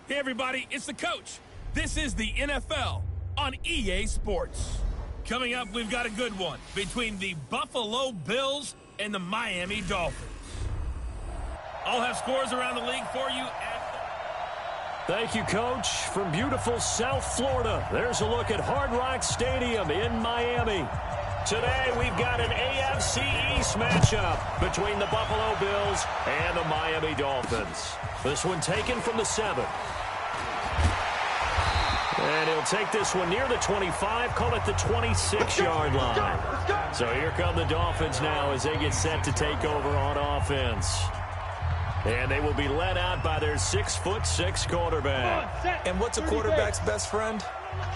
Hey, everybody, it's the coach. This is the NFL on EA Sports. Coming up, we've got a good one between the Buffalo Bills and the Miami Dolphins. I'll have scores around the league for you. Thank you, Coach. From beautiful South Florida, there's a look at Hard Rock Stadium in Miami. Today, we've got an AFC East matchup between the Buffalo Bills and the Miami Dolphins. This one taken from the 7. And he'll take this one near the 25, call it the 26-yard line. So here come the Dolphins now as they get set to take over on offense. And they will be led out by their 6'6" quarterback. And what's a quarterback's best friend?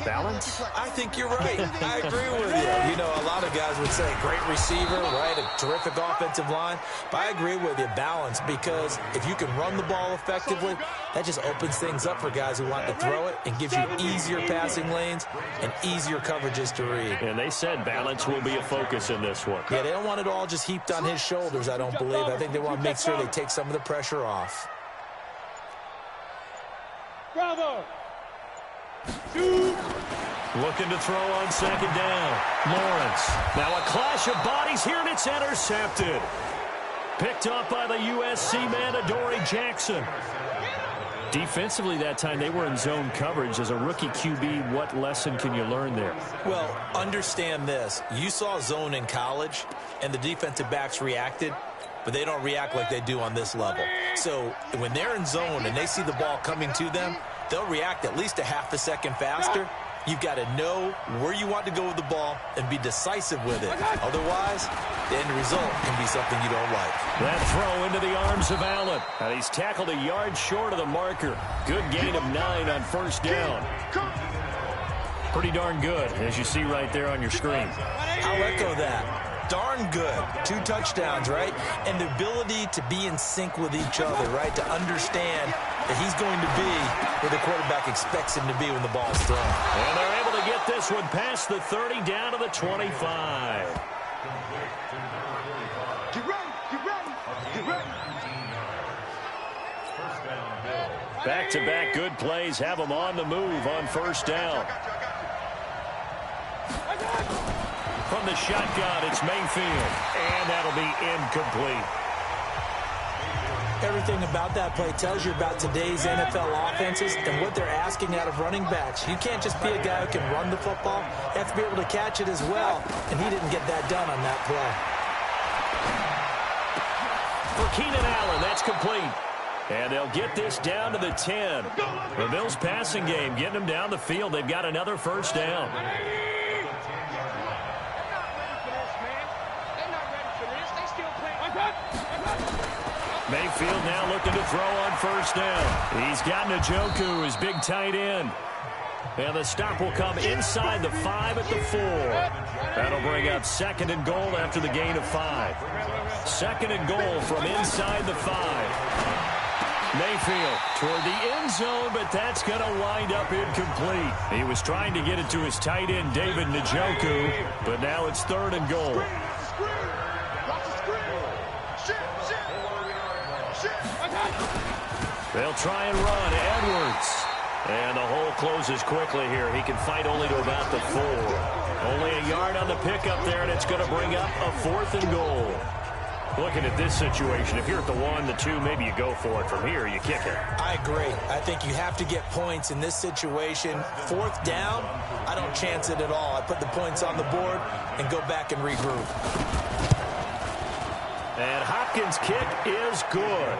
Balance? I think you're right. I agree with you. You know, a lot of guys would say great receiver, right? A terrific offensive line. But I agree with you, balance, because if you can run the ball effectively, that just opens things up for guys who want to throw it and gives you easier passing lanes and easier coverages to read. And they said balance will be a focus in this one. Yeah, they don't want it all just heaped on his shoulders, I don't believe. I think they want to make sure they take some of the pressure off. Bravo! Looking to throw on second down. Lawrence. Now a clash of bodies here, and it's intercepted. Picked up by the USC man, Adoree Jackson. Defensively that time, they were in zone coverage. As a rookie QB, what lesson can you learn there? Well, understand this. You saw zone in college, and the defensive backs reacted, but they don't react like they do on this level. So when they're in zone and they see the ball coming to them, they'll react at least a half a second faster. You've got to know where you want to go with the ball and be decisive with it. Otherwise, the end result can be something you don't like. That throw into the arms of Allen. And he's tackled a yard short of the marker. Good gain of 9 on first down. Pretty darn good, as you see right there on your screen. I'll echo that. Darn good. 2 touchdowns, right? And the ability to be in sync with each other, right? To understand that he's going to be where the quarterback expects him to be when the ball's thrown. And they're able to get this one past the 30 down to the 25. Get ready, get ready, get ready. Back-to-back good plays have them on the move on first down. From the shotgun, it's Mayfield. And that'll be incomplete. Everything about that play tells you about today's NFL offenses and what they're asking out of running backs. You can't just be a guy who can run the football. You have to be able to catch it as well, and he didn't get that done on that play. For Keenan Allen, that's complete. And they'll get this down to the 10. The Bills passing game getting them down the field. They've got another first down. Mayfield now looking to throw on first down. He's got Njoku, his big tight end. And the stop will come inside the 5 at the 4. That'll bring up 2nd and goal after the gain of 5. 2nd and goal from inside the 5. Mayfield toward the end zone, but that's going to wind up incomplete. He was trying to get it to his tight end, David Njoku, but now it's 3rd and goal. They'll try and run. Edwards. And the hole closes quickly here. He can fight only to about the 4. Only a yard on the pickup there, and it's going to bring up a 4th and goal. Looking at this situation, if you're at the 1, the 2, maybe you go for it. From here, you kick it. I agree. I think you have to get points in this situation. 4th down, I don't chance it at all. I put the points on the board and go back and regroup. And Hopkins' kick is good.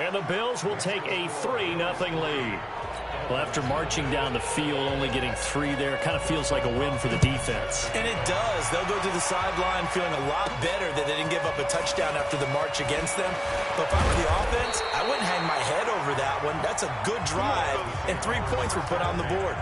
And the Bills will take a 3-0 lead. Well, after marching down the field, only getting 3 there, kind of feels like a win for the defense. And it does. They'll go to the sideline feeling a lot better that they didn't give up a touchdown after the march against them. But if I were the offense, I wouldn't hang my head over that one. That's a good drive, and 3 points were put on the board.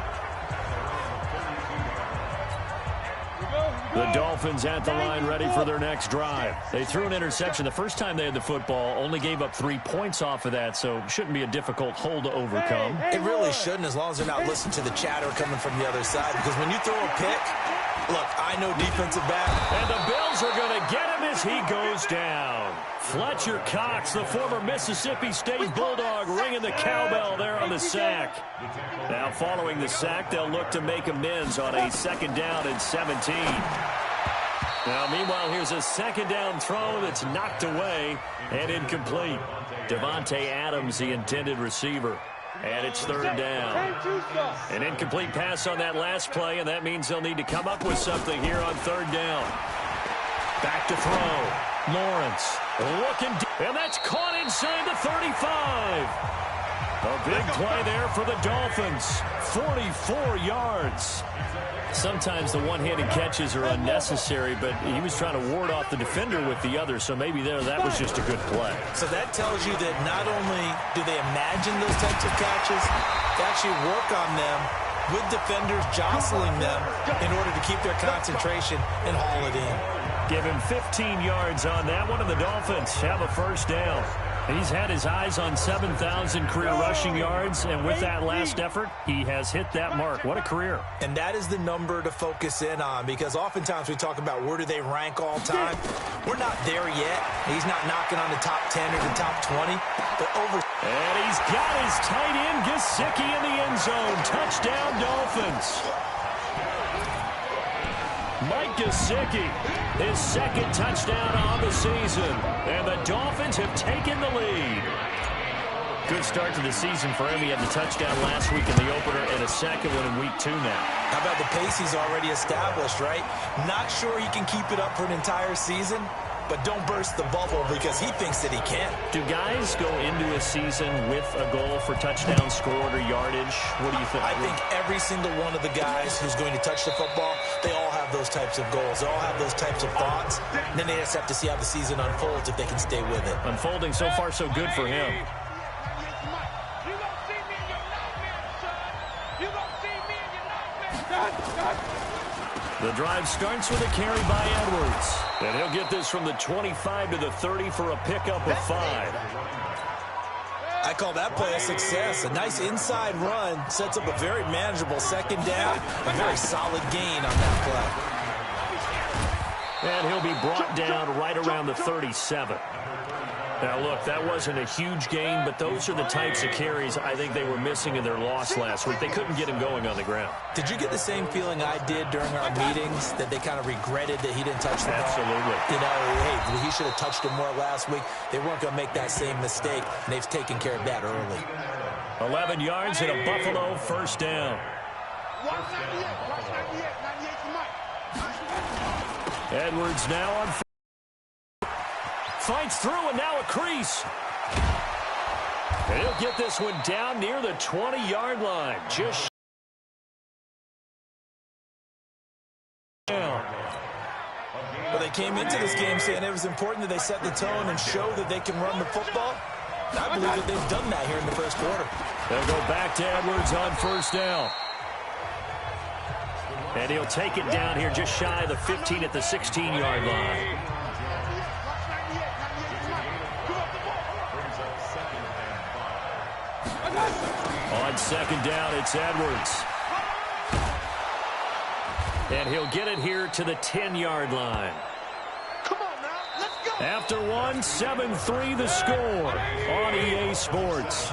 The Dolphins at the line ready for their next drive. They threw an interception the first time they had the football, only gave up 3 points off of that, so shouldn't be a difficult hole to overcome. It really shouldn't, as long as they're not listening to the chatter coming from the other side, because when you throw a pick, Look, I know defensive back. And the Bills are going to get him as he goes down. Fletcher Cox, the former Mississippi State Bulldog, ringing the cowbell there on the sack. Now following the sack, they'll look to make amends on a 2nd down and 17. Now, meanwhile, here's a 2nd down throw that's knocked away and incomplete. Devontae Adams, the intended receiver. And it's 3rd down. An incomplete pass on that last play, and that means they'll need to come up with something here on 3rd down. Back to throw. Lawrence looking deep, and that's caught inside the 35. A big play there for the Dolphins. 44 yards. Sometimes the one-handed catches are unnecessary, but he was trying to ward off the defender with the other, so maybe that was just a good play. So that tells you that not only do they imagine those types of catches, they actually work on them with defenders jostling them in order to keep their concentration and haul it in. Give him 15 yards on that one, and the Dolphins have a 1st down. He's had his eyes on 7,000 career rushing yards, and with that last effort, he has hit that mark. What a career. And that is the number to focus in on, because oftentimes we talk about where do they rank all time. We're not there yet. He's not knocking on the top 10 or the top 20, but over. And he's got his tight end, Gesicki, in the end zone. Touchdown, Dolphins. Mike Gesicki, his 2nd touchdown on the season. And the Dolphins have taken the lead. Good start to the season for him. He had the touchdown last week in the opener and a 2nd one in week 2 now. How about the pace he's already established, right? Not sure he can keep it up for an entire season, but don't burst the bubble because he thinks that he can. Do guys go into a season with a goal for touchdown scored or yardage? What do you think? I think every single one of the guys who's going to touch the football, they all have those types of goals. They all have those types of thoughts. And then they just have to see how the season unfolds if they can stay with it. Unfolding so far so good for him. The drive starts with a carry by Edwards. And he'll get this from the 25 to the 30 for a pickup of 5. I call that play a success. A nice inside run sets up a very manageable 2nd down. A very solid gain on that play. And he'll be brought down right around the 37. Now, look, that wasn't a huge gain, but those are the types of carries I think they were missing in their loss last week. They couldn't get him going on the ground. Did you get the same feeling I did during our meetings, that they kind of regretted that he didn't touch the ball? Absolutely. You know, hey, he should have touched him more last week. They weren't going to make that same mistake, and they've taken care of that early. 11 yards and a Buffalo 1st down. Edwards now on. Fights through, and now a crease. And he'll get this one down near the 20-yard line. Just down. Well, they came into this game saying it was important that they set the tone and show that they can run the football. I believe that they've done that here in the 1st quarter. They'll go back to Edwards on 1st down. And he'll take it down here just shy of the 15 at the 16-yard line. On 2nd down, it's Edwards. And he'll get it here to the 10-yard line. Come on now, let's go. After one, 7-3 the score on EA Sports.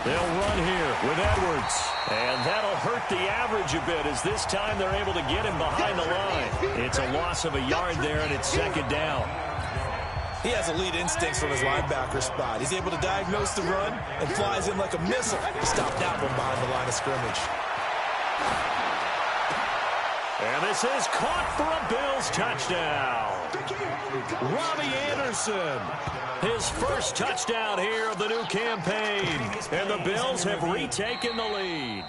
They'll run here with Edwards. And that'll hurt the average a bit as this time they're able to get him behind the line. It's a loss of a yard there, and it's 2nd down. He has elite instincts from his linebacker spot. He's able to diagnose the run and flies in like a missile to stop that one behind the line of scrimmage. And this is caught for a Bills touchdown. Robbie Anderson, his 1st touchdown here of the new campaign. And the Bills have retaken the lead.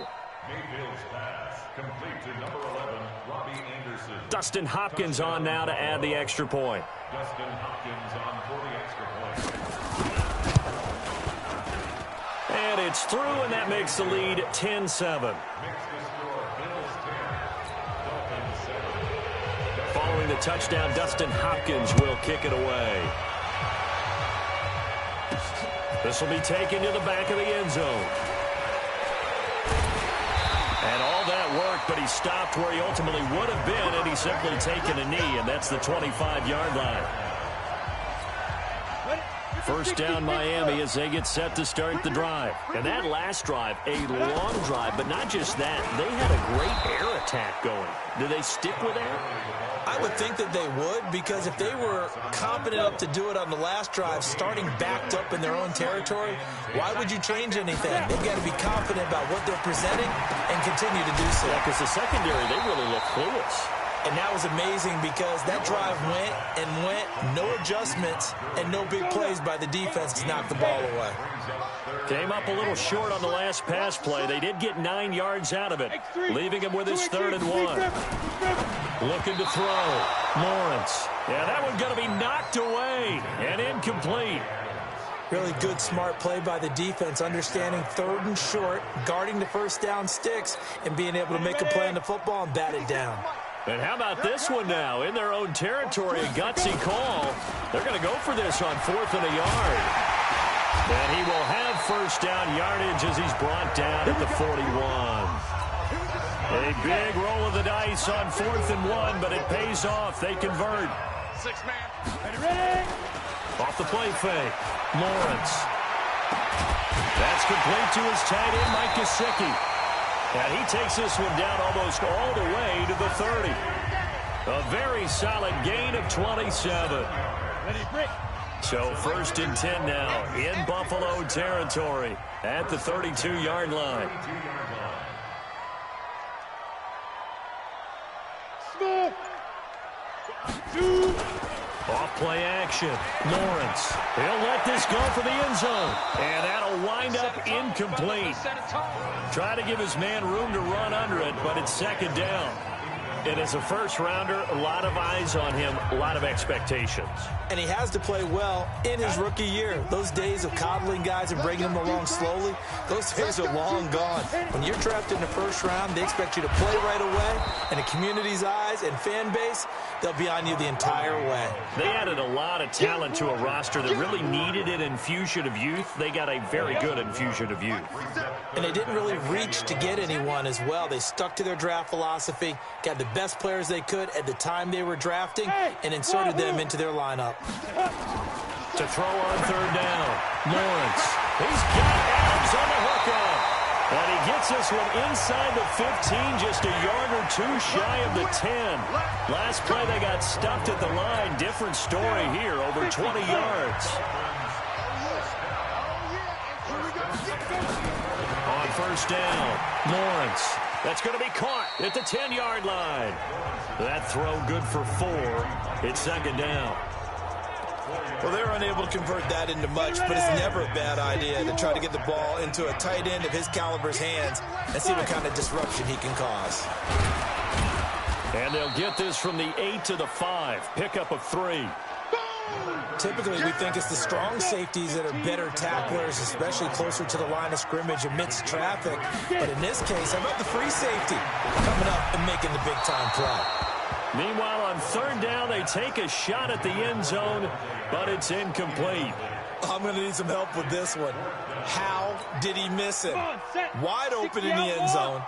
Dustin Hopkins on now to add the extra point. Dustin Hopkins on for the extra point. And it's through, and that makes the lead 10-7. Following the touchdown, Dustin Hopkins will kick it away. This will be taken to the back of the end zone. he stopped where he ultimately would have been had he simply taken a knee, and that's the 25-yard line. First down, Miami, as they get set to start the drive. And that last drive, a long drive, but not just that. They had a great air attack going. Do they stick with that? I would think that they would, because if they were confident enough to do it on the last drive, starting backed up in their own territory, why would you change anything? They've got to be confident about what they're presenting and continue to do so. Yeah, because the secondary, they really look clueless. And that was amazing because that drive went and went, no adjustments, and no big plays by the defense to knock the ball away. Came up a little short on the last pass play. They did get 9 yards out of it, leaving him with his 3rd and 1. Looking to throw. Lawrence. Yeah, that one's going to be knocked away and incomplete. Really good, smart play by the defense, understanding 3rd and short, guarding the first down sticks, and being able to make a play on the football and bat it down. And how about this one now? In their own territory, a gutsy call. They're going to go for this on 4th and a yard. And he will have first down yardage as he's brought down at the 41. A big roll of the dice on 4th and 1, but it pays off. They convert. 6-man. Ready? Off the play fake. Lawrence. That's complete to his tight end, Mike Gesicki. And he takes this one down almost all the way to the 30. A very solid gain of 27. So 1st and 10 now in Buffalo territory at the 32-yard line. Off play action. Lawrence. He'll let this go for the end zone. And that'll wind up incomplete. Try to give his man room to run under it, but it's 2nd down. And as a first-rounder, a lot of eyes on him, a lot of expectations. And he has to play well in his rookie year. Those days of coddling guys and bringing them along slowly, those days are long gone. When you're drafted in the 1st round, they expect you to play right away. And the community's eyes and fan base, they'll be on you the entire way. They added a lot of talent to a roster that really needed an infusion of youth. They got a very good infusion of youth. And they didn't really reach to get anyone as well. They stuck to their draft philosophy, got the best players they could at the time they were drafting, and inserted them into their lineup. To throw on 3rd down, Lawrence. He's got Adams on the hookup. And he gets this one inside the 15, just a yard or 2 shy of the 10. Last play, they got stuffed at the line. Different story here, over 20 yards. On 1st down, Lawrence. That's going to be caught at the 10-yard line. That throw good for 4. It's 2nd down. Well, they're unable to convert that into much, but it's never a bad idea to try to get the ball into a tight end of his caliber's hands and see what kind of disruption he can cause. And they'll get this from the 8 to the 5. Pickup of 3. Typically, we think it's the strong safeties that are better tacklers, especially closer to the line of scrimmage amidst traffic. But in this case, how about the free safety coming up and making the big-time play? Meanwhile, on 3rd down, they take a shot at the end zone, but it's incomplete. I'm going to need some help with this one. How did he miss it? Wide open in the end zone.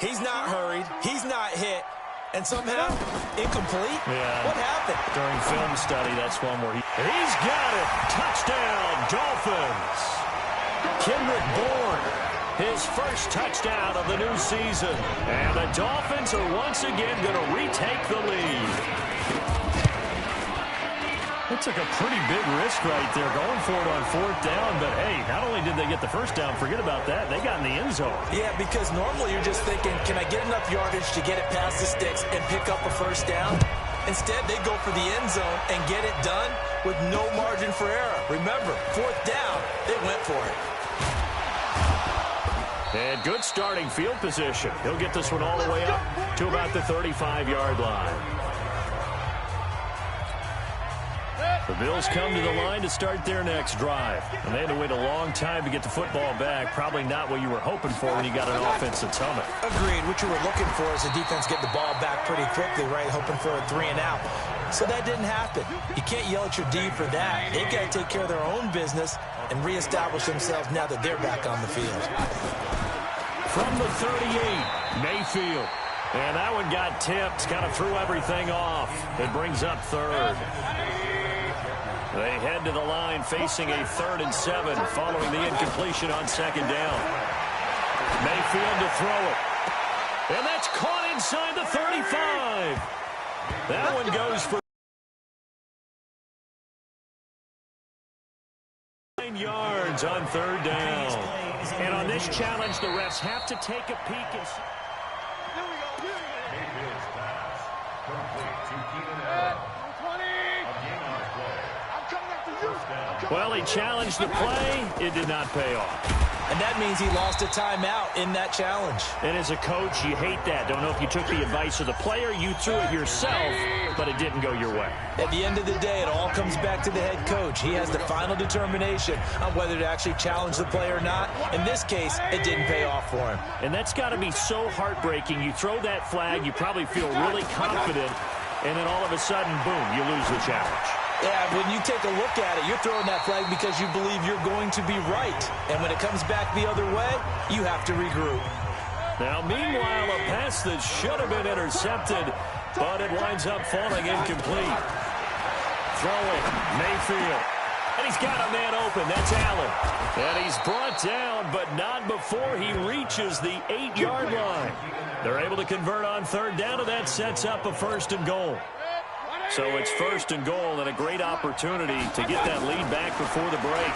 He's not hurried. He's not hit. And somehow, incomplete? Yeah. What happened? During film study, that's one where he's got it. Touchdown, Dolphins. Kendrick Bourne, his first touchdown of the new season. And the Dolphins are once again going to retake the lead. They took a pretty big risk right there going for it on 4th down. But, hey, not only did they get the first down, forget about that, they got in the end zone. Yeah, because normally you're just thinking, can I get enough yardage to get it past the sticks and pick up a first down? Instead, they go for the end zone and get it done with no margin for error. Remember, 4th down, they went for it. And good starting field position. He'll get this one all the way up to about the 35-yard line. The Bills come to the line to start their next drive. And they had to wait a long time to get the football back. Probably not what you were hoping for when you got an offense that's humming. Agreed. What you were looking for is the defense get the ball back pretty quickly, right? Hoping for a 3 and out. So that didn't happen. You can't yell at your D for that. They've got to take care of their own business and reestablish themselves now that they're back on the field. From the 38, Mayfield. And that one got tipped, kind of threw everything off. It brings up third. They head to the line facing a 3rd and 7 following the incompletion on 2nd down. Mayfield to throw it. And that's caught inside the 35. That one goes for 9 yards on 3rd down. And on this challenge, the refs have to take a peek and see. Mayfield's pass complete to Keenan Allen. A gain on the play. Well, he challenged the play. It did not pay off. And that means he lost a timeout in that challenge. And as a coach, you hate that. Don't know if you took the advice of the player. You threw it yourself, but it didn't go your way. At the end of the day, it all comes back to the head coach. He has the final determination on whether to actually challenge the play or not. In this case, it didn't pay off for him. And that's got to be so heartbreaking. You throw that flag, you probably feel really confident, and then all of a sudden, boom, you lose the challenge. Yeah, when you take a look at it, you're throwing that flag because you believe you're going to be right. And when it comes back the other way, you have to regroup. Now, meanwhile, a pass that should have been intercepted, but it winds up falling incomplete. Throwing, Mayfield. And he's got a man open. That's Allen. And he's brought down, but not before he reaches the 8-yard line. They're able to convert on 3rd down, and that sets up a 1st and goal. So it's 1st and goal and a great opportunity to get that lead back before the break.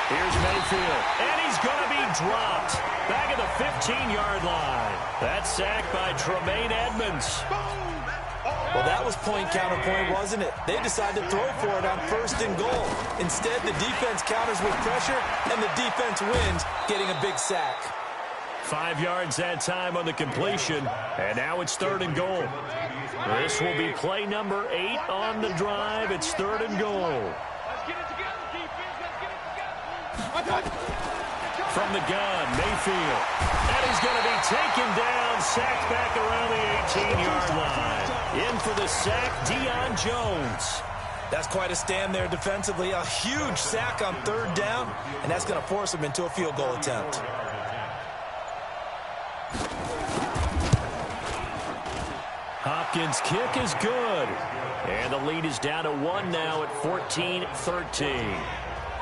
Here's Mayfield, and he's going to be dropped back at the 15-yard line. That's sacked by Tremaine Edmonds. Well, that was point counterpoint, wasn't it? They decided to throw for it on 1st and goal. Instead, the defense counters with pressure, and the defense wins, getting a big sack. 5 yards that time on the completion, and now it's 3rd and goal. This will be play number 8 on the drive. It's 3rd and goal. Let's get it together, defense. Let's get it together. From the gun, Mayfield. And he's going to be taken down, sacked back around the 18-yard line. In for the sack, Deion Jones. That's quite a stand there defensively. A huge sack on 3rd down, and that's going to force him into a field goal attempt. Hopkins' kick is good. And the lead is down to 1 now at 14-13.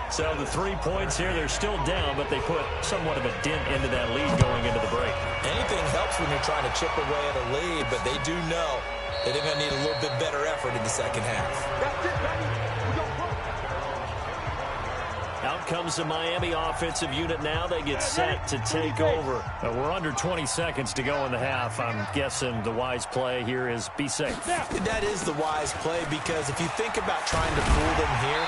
So the 3 points here, they're still down, but they put somewhat of a dent into that lead going into the break. Anything helps when you're trying to chip away at a lead, but they do know that they're going to need a little bit better effort in the second half. That's it, baby. We go. Out comes the Miami offensive unit now. They get set to take over. We're under 20 seconds to go in the half. I'm guessing the wise play here is be safe. That is the wise play, because if you think about trying to fool them here,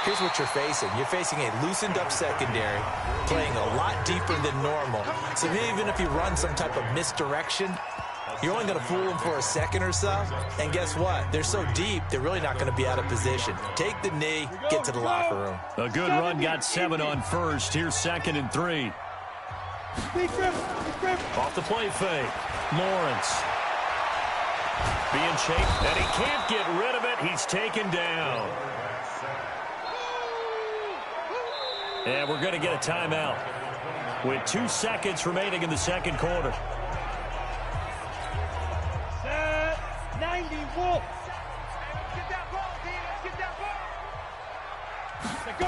here's what you're facing. You're facing a loosened-up secondary, playing a lot deeper than normal. So even if you run some type of misdirection, you're only going to fool them for a second or so. And guess what? They're so deep, they're really not going to be out of position. Take the knee, get to the locker room. A good run, got 7 on 1st. Here's 2nd and 3. Off the play fake. Lawrence. Being chased, and he can't get rid of it. He's taken down. And we're going to get a timeout with 2 seconds remaining in the 2nd quarter. 90 Wolf. Let's get that ball, D. Let's get that ball. Let's go.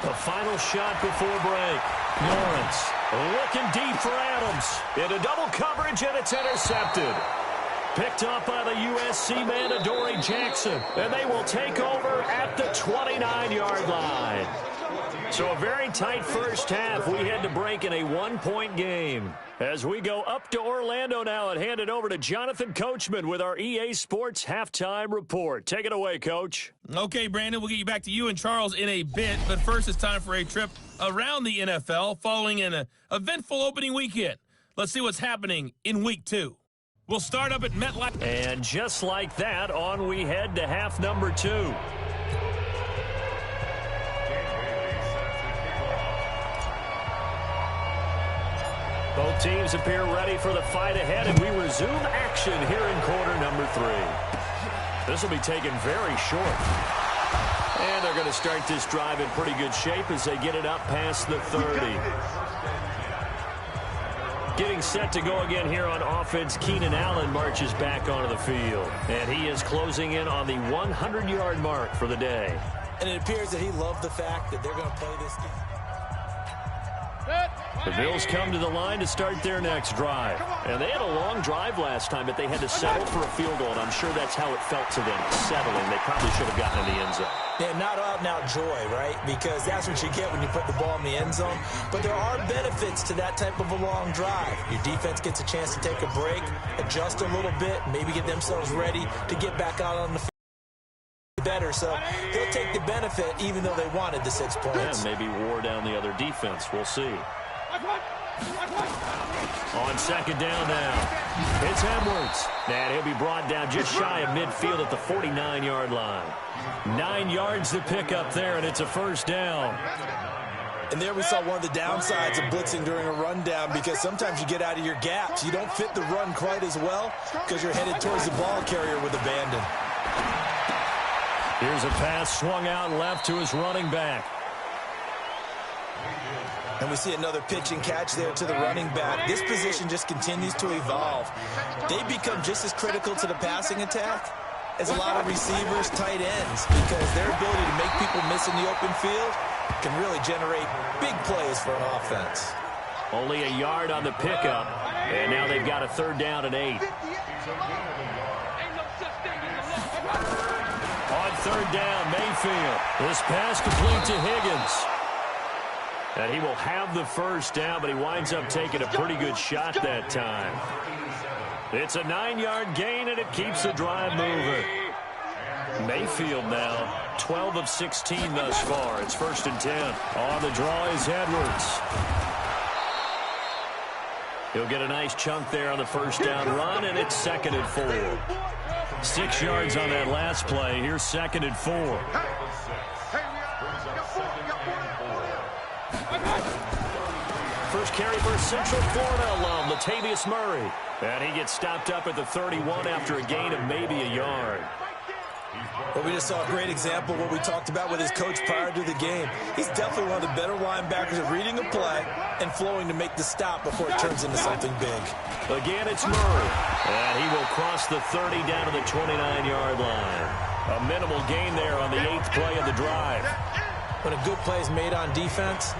The final shot before break. Lawrence looking deep for Adams. Into double coverage, and it's intercepted. Picked up by the USC man, Adoree Jackson. And they will take over at the 29-yard line. So a very tight first half. We had to break in a 1-point game. As we go up to Orlando now and hand it over to Jonathan Coachman with our EA Sports Halftime Report. Take it away, Coach. Okay, Brandon, we'll get you back to you and Charles in a bit, but first it's time for a trip around the NFL following an eventful opening weekend. Let's see what's happening in Week 2. We'll start up at MetLife. And just like that, on we head to half number 2. Both teams appear ready for the fight ahead, and we resume action here in quarter number 3. This will be taken very short. And they're going to start this drive in pretty good shape as they get it up past the 30. Getting set to go again here on offense, Keenan Allen marches back onto the field. And he is closing in on the 100-yard mark for the day. And it appears that he loved the fact that they're going to play this game. The Bills come to the line to start their next drive. And they had a long drive last time, but they had to settle for a field goal. And I'm sure that's how it felt to them, settling. They probably should have gotten in the end zone. Yeah, not out-and-out joy, right? Because that's what you get when you put the ball in the end zone. But there are benefits to that type of a long drive. Your defense gets a chance to take a break, adjust a little bit, maybe get themselves ready to get back out on the field better. So they'll take the benefit even though they wanted the 6 points. Yeah, maybe wore down the other defense. We'll see. On second down now, it's Edwards. And he'll be brought down just shy of midfield at the 49-yard line. 9 yards to pick up there, and it's a first down. And there we saw one of the downsides of blitzing during a rundown, because sometimes you get out of your gaps. You don't fit the run quite as well because you're headed towards the ball carrier with abandon. Here's a pass swung out left to his running back. And we see another pitch and catch there to the running back. This position just continues to evolve. They become just as critical to the passing attack as a lot of receivers, tight ends, because their ability to make people miss in the open field can really generate big plays for an offense. Only a yard on the pickup, and now they've got a third down and 8. On third down, Mayfield. This pass complete to Higgins. And he will have the first down, but he winds up taking a pretty good shot that time. It's a 9-yard gain, and it keeps the drive moving. Mayfield now 12 of 16 thus far. It's 1st and 10. On the draw is Edwards. He'll get a nice chunk there on the first down run, and it's 2nd and 4. 6 yards on that last play. Here's 2nd and 4. First carry for Central Florida alum, Latavius Murray. And he gets stopped up at the 31 after a gain of maybe a yard. Well, we just saw a great example of what we talked about with his coach prior to the game. He's definitely one of the better linebackers at reading a play and flowing to make the stop before it turns into something big. Again, it's Murray. And he will cross the 30 down to the 29-yard line. A minimal gain there on the 8th play of the drive. When a good play is made on defense,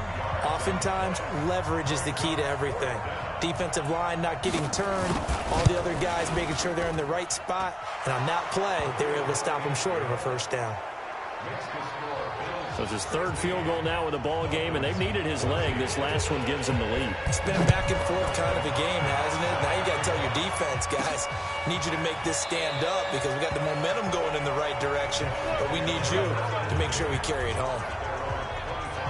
oftentimes leverage is the key to everything. Defensive line not getting turned, all the other guys making sure they're in the right spot, and on that play, they were able to stop them short of a first down. So it's his 3rd field goal now with the ball game, and they've needed his leg. This last one gives him the lead. It's been back and forth kind of a game, hasn't it? Now you got to tell your defense, guys, need you to make this stand up because we got the momentum going in the right direction, but we need you to make sure we carry it home.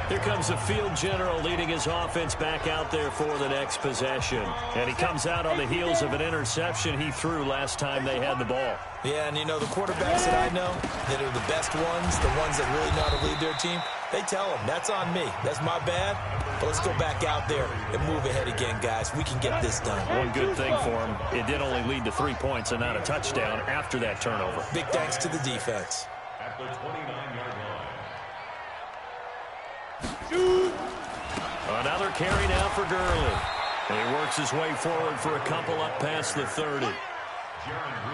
Here comes the field general leading his offense back out there for the next possession. And he comes out on the heels of an interception he threw last time they had the ball. Yeah, and you know, the quarterbacks that I know that are the best ones, the ones that really know how to lead their team, they tell them, that's on me. That's my bad. But let's go back out there and move ahead again, guys. We can get this done. One good thing for him, it did only lead to 3 points and not a touchdown after that turnover. Big thanks to the defense. At the 29-yard line. Another carry now for Gurley. And he works his way forward for a couple up past the 30.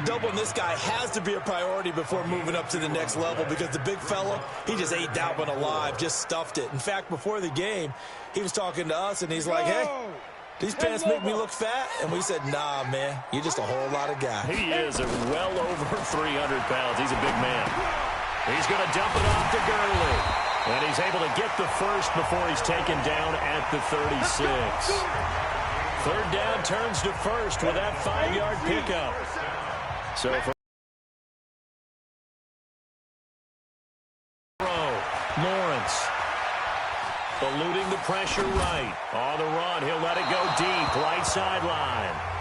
Doubling this guy has to be a priority before moving up to the next level because the big fella, he just ate that one alive, just stuffed it. In fact, before the game, he was talking to us, and he's like, hey, these pants make me look fat? And we said, nah, man, you're just a whole lot of guy. He is well over 300 pounds. He's a big man. He's going to dump it off to Gurley. And he's able to get the first before he's taken down at the 36. 3rd down turns to first with that 5-yard pickup. So for Lawrence. Eluding the pressure right. On the run, he'll let it go deep. Right sideline.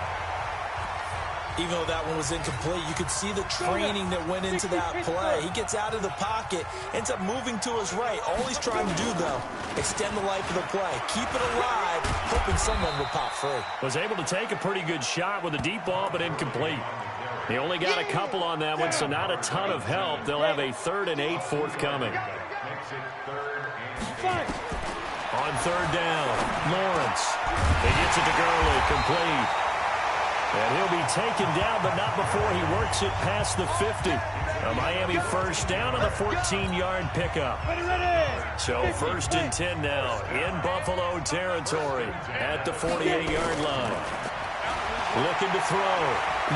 Even though that one was incomplete, you could see the training that went into that play. He gets out of the pocket, ends up moving to his right. All he's trying to do, though, extend the life of the play. Keep it alive, hoping someone will pop free. Was able to take a pretty good shot with a deep ball, but incomplete. He only got a couple on that one, so not a ton of help. They'll have a 3rd and 8 forthcoming. On third down, Lawrence. He gets it to Gurley, complete. And he'll be taken down, but not before he works it past the 50. A Miami first down on the 14-yard pickup. So first and 10 now in Buffalo territory at the 48-yard line. Looking to throw.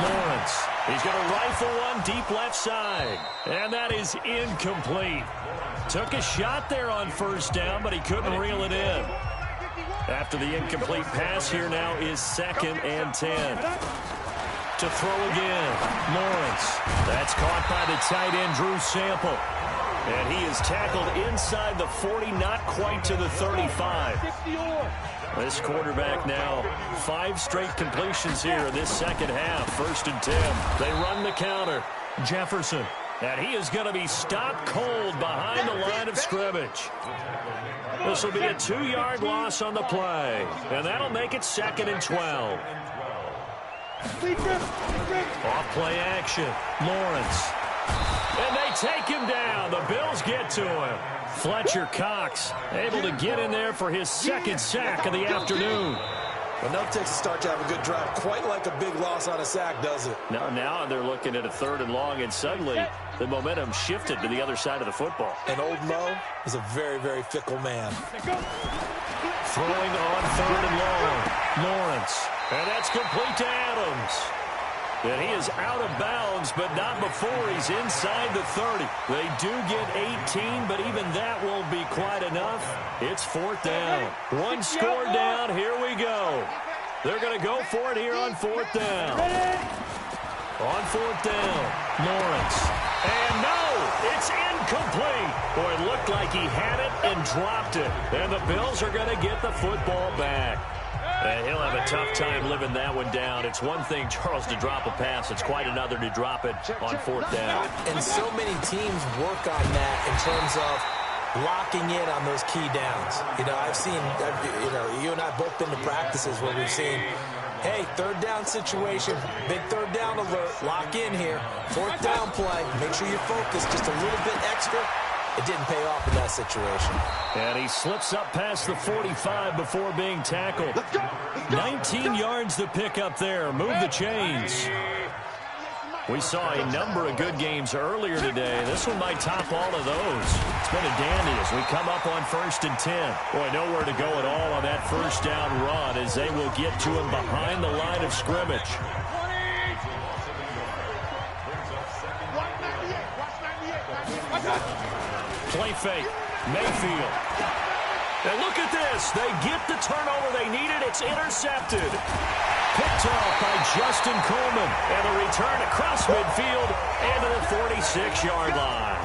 Lawrence. He's going to rifle one deep left side. And that is incomplete. Took a shot there on first down, but he couldn't reel it in. After the incomplete pass, here now is 2nd and 10. To throw again. Lawrence. That's caught by the tight end, Drew Sample. And he is tackled inside the 40, not quite to the 35. This quarterback now, 5 straight completions here in this second half. 1st and 10. They run the counter. Jefferson. And he is going to be stopped cold behind the line of scrimmage. This will be a 2-yard loss on the play. And that'll make it 2nd and 12. Off play action. Lawrence. And they take him down. The Bills get to him. Fletcher Cox able to get in there for his 2nd sack of the afternoon. Well, no takes to start to have a good drive. Quite like a big loss on a sack, does it? Now they're looking at a 3rd and long, and suddenly the momentum shifted to the other side of the football. And old Mo is a very, very fickle man. Throwing on 3rd and long. Lawrence. And that's complete to Adams. And he is out of bounds, but not before he's inside the 30. They do get 18, but even that won't be quite enough. It's 4th down. 1 score down. Here we go. They're going to go for it here on 4th down. On 4th down, Lawrence. And no, it's incomplete. Boy, it looked like he had it and dropped it. And the Bills are going to get the football back. And he'll have a tough time living that one down. It's one thing, Charles, to drop a pass. It's quite another to drop it on 4th down. And so many teams work on that in terms of locking in on those key downs. You know, you and I both been to practices where we've seen, hey, 3rd down situation, big 3rd down alert, lock in here. 4th down play, make sure you focus just a little bit extra. It didn't pay off in that situation. And he slips up past the 45 before being tackled. 19 yards to pick up there. Move the chains. We saw a number of good games earlier today. This one might top all of those. It's been a dandy as we come up on 1st and 10. Boy, nowhere to go at all on that 1st down run as they will get to him behind the line of scrimmage. Play fake. Mayfield. And look at this. They get the turnover they needed. It's intercepted. Picked off by Justin Coleman. And a return across midfield and to the 46-yard line.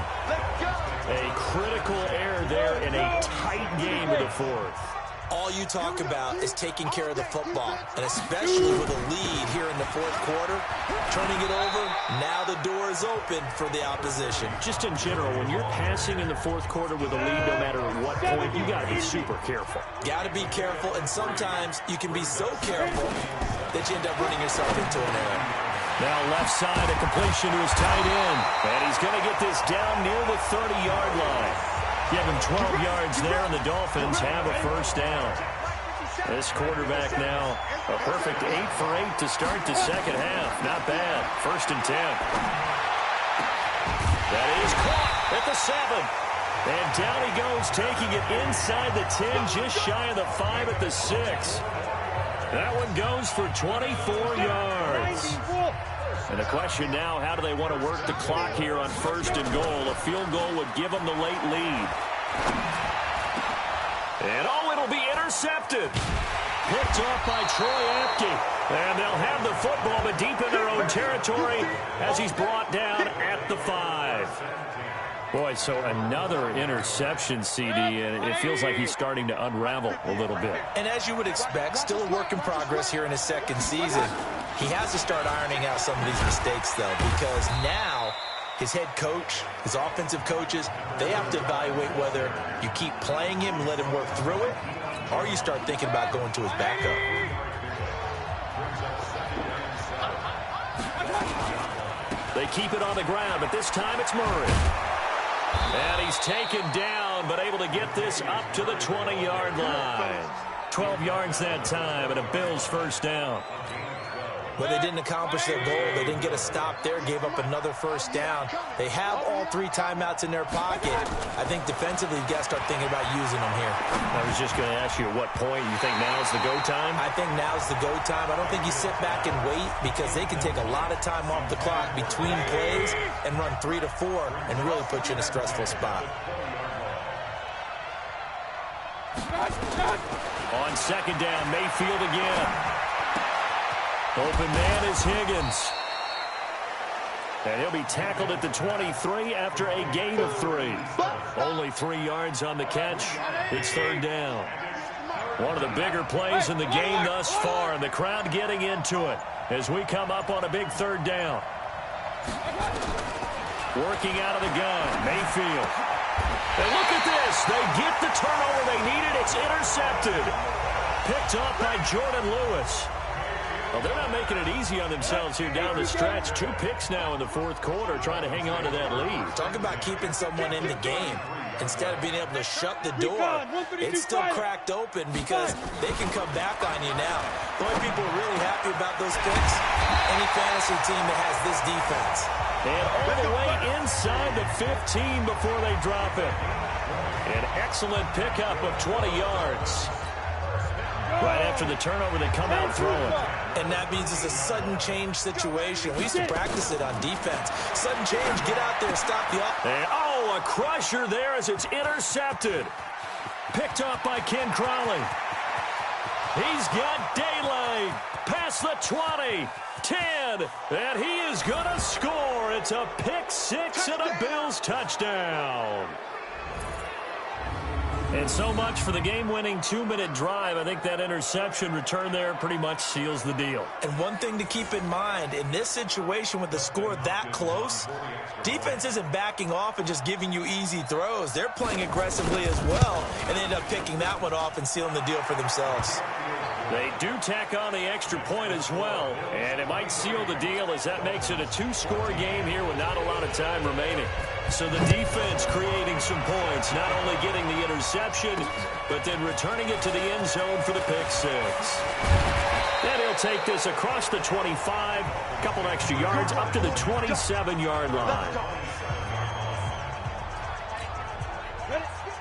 A critical error there in a tight game of the 4th. All you talk about is taking care of the football, and especially with a lead here in the 4th quarter, turning it over, now the door is open for the opposition. Just in general, when you're passing in the 4th quarter with a lead, no matter what point, you got to be super careful. Got to be careful, and sometimes you can be so careful that you end up running yourself into an error. Now left side, a completion to his tight end, and he's going to get this down near the 30-yard line. Give him 12 yards there, and the Dolphins have a 1st down. This quarterback now, a perfect 8 for 8 to start the second half. Not bad. 1st and 10. That is caught at the 7. And down he goes, taking it inside the 10, just shy of the 5 at the 6. That one goes for 24 yards. And the question now, how do they want to work the clock here on 1st and goal? A field goal would give them the late lead. And it'll be intercepted. Picked off by Troy Apke. And they'll have the football, but deep in their own territory as he's brought down at the 5. Boy, so another interception, CD, and it feels like he's starting to unravel a little bit. And as you would expect, still a work in progress here in his 2nd season. He has to start ironing out some of these mistakes, though, because now his head coach, his offensive coaches, they have to evaluate whether you keep playing him and let him work through it, or you start thinking about going to his backup. They keep it on the ground, but this time it's Murray. And he's taken down down, but able to get this up to the 20-yard line. 12 yards that time, and a Bills first down. But they didn't accomplish their goal. They didn't get a stop there, gave up another first down. They have all 3 timeouts in their pocket. I think defensively, you got to start thinking about using them here. I was just going to ask you at what point you think now's the go time? I think now's the go time. I don't think you sit back and wait because they can take a lot of time off the clock between plays and run 3 to 4 and really put you in a stressful spot. On second down, Mayfield again. Open man is Higgins. And he'll be tackled at the 23 after a gain of 3. Only 3 yards on the catch. It's third down. One of the bigger plays in the game thus far, and the crowd getting into it as we come up on a big third down. Working out of the gun, Mayfield. And look at this. They get the turnover they needed. It's intercepted. Picked off by Jordan Lewis. Well, they're not making it easy on themselves here down the stretch. 2 picks now in the fourth quarter, trying to hang on to that lead. Talk about keeping someone in the game. Instead of being able to shut the door, it's still cracked open because they can come back on you now. The only people really happy about those picks, any fantasy team that has this defense. And all the way inside the 15 before they drop it. An excellent pickup of 20 yards. Right after the turnover, they come out throwing. And that means it's a sudden change situation. We used to practice it on defense. Sudden change, get out there, stop the up. And, oh, a crusher there as it's intercepted. Picked off by Ken Crowley. He's got daylight. Past the 20, 10, and he is going to score. It's a pick 6 and a Bills touchdown. And so much for the game-winning 2-minute drive. I think that interception return there pretty much seals the deal. And one thing to keep in mind, in this situation with the score that close, defense isn't backing off and just giving you easy throws. They're playing aggressively as well, and they end up picking that one off and sealing the deal for themselves. They do tack on the extra point as well, and it might seal the deal as that makes it a 2-score game here with not a lot of time remaining. So the defense creating some points, not only getting the interception, but then returning it to the end zone for the pick 6. And he'll take this across the 25, a couple extra yards up to the 27-yard line.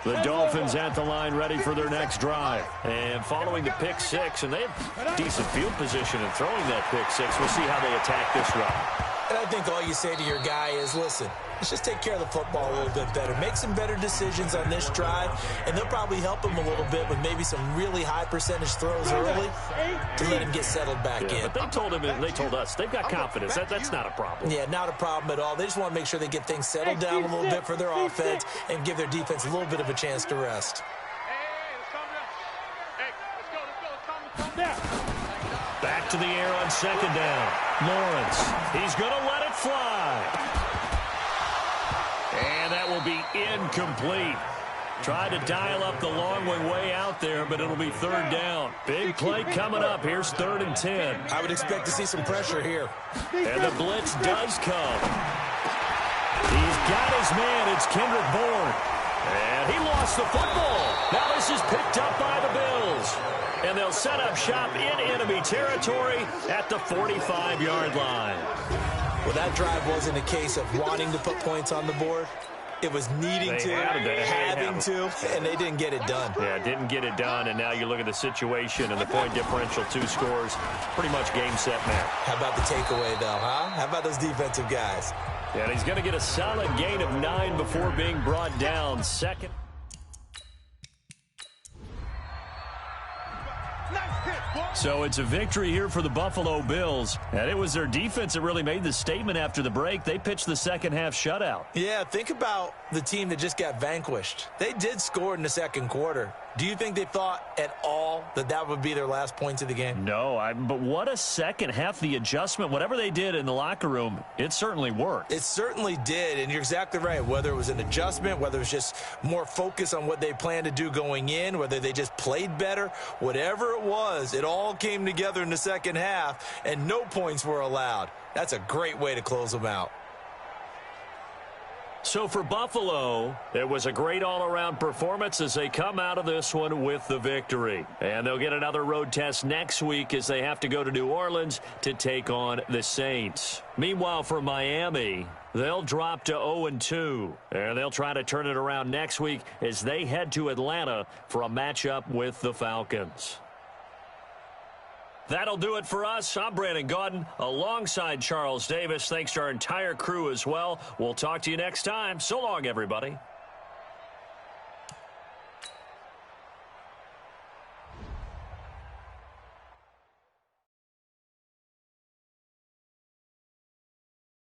The Dolphins at the line ready for their next drive. And following the pick 6, and they have decent field position in throwing that pick 6. We'll see how they attack this run. And I think all you say to your guy is, listen, let's just take care of the football a little bit better. Make some better decisions on this drive, and they'll probably help him a little bit with maybe some really high percentage throws early to let him get settled back in. But they told us they've got confidence. That's not a problem. Yeah, not a problem at all. They just want to make sure they get things settled down a little bit for their offense and give their defense a little bit of a chance to rest. Back to the air on second down. Lawrence, he's going to let it fly. And that will be incomplete. Tried to dial up the long way out there, but it'll be third down. Big play coming up. Here's 3rd and 10. I would expect to see some pressure here. And the blitz does come. He's got his man. It's Kendrick Bourne. And he lost the football. Now this is picked up by the Bills. And they'll set up shop in enemy territory at the 45-yard line. Well, that drive wasn't a case of wanting to put points on the board. It was needing to, having to, and they didn't get it done. Yeah, didn't get it done, and now you look at the situation and the point differential, 2 scores, pretty much game, set, match. How about the takeaway, though, huh? How about those defensive guys? Yeah, and he's going to get a solid gain of 9 before being brought down. Second. So it's a victory here for the Buffalo Bills. And it was their defense that really made the statement after the break. They pitched the second half shutout. Yeah, think about the team that just got vanquished. They did score in the second quarter. Do you think they thought at all that that would be their last points of the game? No, but what a second half. The adjustment, whatever they did in the locker room, it certainly worked. It certainly did, and you're exactly right. Whether it was an adjustment, whether it was just more focus on what they planned to do going in, whether they just played better, whatever it was, it all came together in the second half, and no points were allowed. That's a great way to close them out. So for Buffalo, it was a great all-around performance as they come out of this one with the victory. And they'll get another road test next week as they have to go to New Orleans to take on the Saints. Meanwhile, for Miami, they'll drop to 0-2. And they'll try to turn it around next week as they head to Atlanta for a matchup with the Falcons. That'll do it for us. I'm Brandon Gaudin alongside Charles Davis. Thanks to our entire crew as well. We'll talk to you next time. So long, everybody.